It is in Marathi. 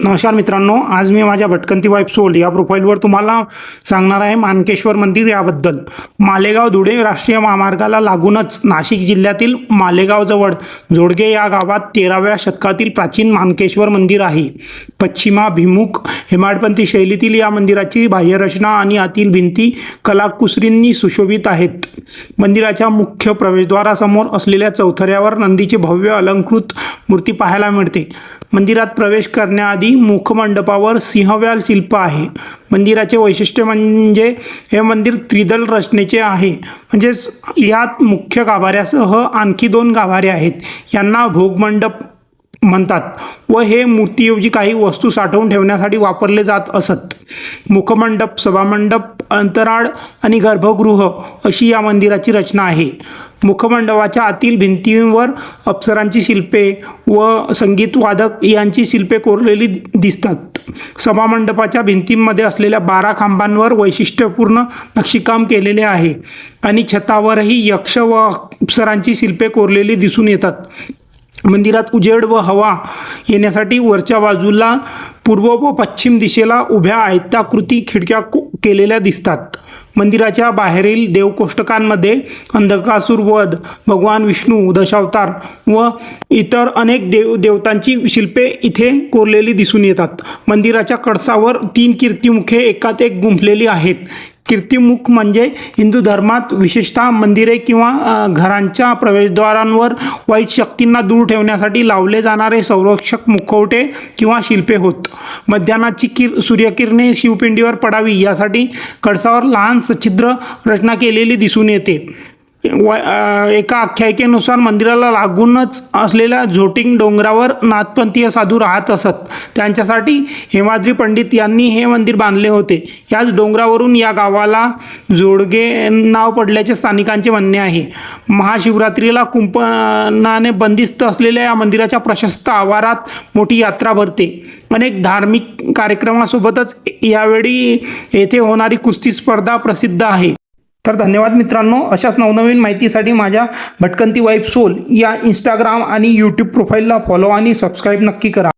नमस्कार मित्रांनो, आज मी माझ्या भटकंती वाईफ सोल या प्रोफाईलवर तुम्हाला सांगणार आहे मानकेश्वर मंदिर याबद्दल। मालेगाव धुळे राष्ट्रीय महामार्गाला लागूनच नाशिक जिल्ह्यातील मालेगावजवळ जोडगे या गावात 13व्या शतकातील प्राचीन मानकेश्वर मंदिर आहे। पश्चिमाभिमुख हेमाडपंथी शैलीतील या मंदिराची बाह्यरचना आणि आतील भिंती कलाकुसरींनी सुशोभित आहेत। मंदिराच्या मुख्य प्रवेशद्वारासमोर असलेल्या चौथऱ्यावर नंदीचे भव्य अलंकृत मूर्ती पाहायला मिळते। मंदिरात प्रवेश करण्याआधी मुखमंडपावर सिंहव्याल शिल्प आहे। मंदिराचे वैशिष्ट्य म्हणजे हे मंदिर त्रिदल रचनेचे आहे, म्हणजेच यात मुख्य गाभाऱ्यासह आणखी 2 गाभारे आहेत। यांना भोगमंडप म्हणतात व हे मूर्तीऐवजी काही वस्तू साठवून ठेवण्यासाठी वापरले जात असत। मुखमंडप, सभामंडप, अंतराळ आणि गर्भगृह अशी या मंदिराची रचना आहे। मुखमंडपाच्या आतील भिंतींवर अप्सरांची शिल्पे व संगीतवादक यांची शिल्पे कोरलेली दिसतात। सभामंडपाच्या भिंतींमध्ये असलेल्या 12 खांबांवर वैशिष्ट्यपूर्ण नक्षीकाम केलेले आहे आणि छतावरही यक्ष व अप्सरांची शिल्पे कोरलेली दिसून येतात। मंदिरात उजेड व हवा येण्यासाठी वरच्या बाजूला पूर्व व पश्चिम दिशेला उभ्या आयताकृती खिडक्या केलेल्या दिसतात। मंदिराच्या बाहेरील देवकोष्टकांमध्ये अंधकासूर वध, भगवान विष्णू, दशावतार व इतर अनेक देवतांची शिल्पे इथे कोरलेली दिसून येतात। मंदिराच्या कळसावर 3 कीर्तिमुखे एकात एक गुंफलेली आहेत। कीर्तिमुख म्हणजे हिंदू धर्मात विशेषतः मंदिरे किंवा घरांच्या प्रवेशद्वारांवर वाईट शक्तींना दूर ठेवण्यासाठी लावले जाणारे संरक्षक मुखवटे किंवा शिल्पे होत। मध्यान्हाची सूर्यकिरणे शिवपिंडीवर पडावी यासाठी कळसावर लहान सच्छिद्र रचना केलेली दिसून येते। एका आख्यायिकेनुसार मंदिराला लागूनच असलेल्या झोटिंग डोंगरावर नाथपंथीय साधू राहत असत। त्यांच्यासाठी हेमाद्री पंडित यांनी हे मंदिर बांधले होते। याच डोंगरावरून या गावाला जोडगे नाव पडल्याचे स्थानिकांचे म्हणणे आहे। महाशिवरात्रीला कुंपणाने बंदिस्त असलेल्या या मंदिराच्या प्रशस्त आवारात मोठी यात्रा भरते। अनेक धार्मिक कार्यक्रमासोबतच यावेळी येथे होणारी कुस्ती स्पर्धा प्रसिद्ध आहे। तर धन्यवाद मित्रांनो, अशाच नवनवीन माहितीसाठी माझ्या भटकंती वाईफ सोल या इंस्टाग्राम आणि यूट्यूब प्रोफाईलला फॉलो आणि सबस्क्राईब नक्की करा।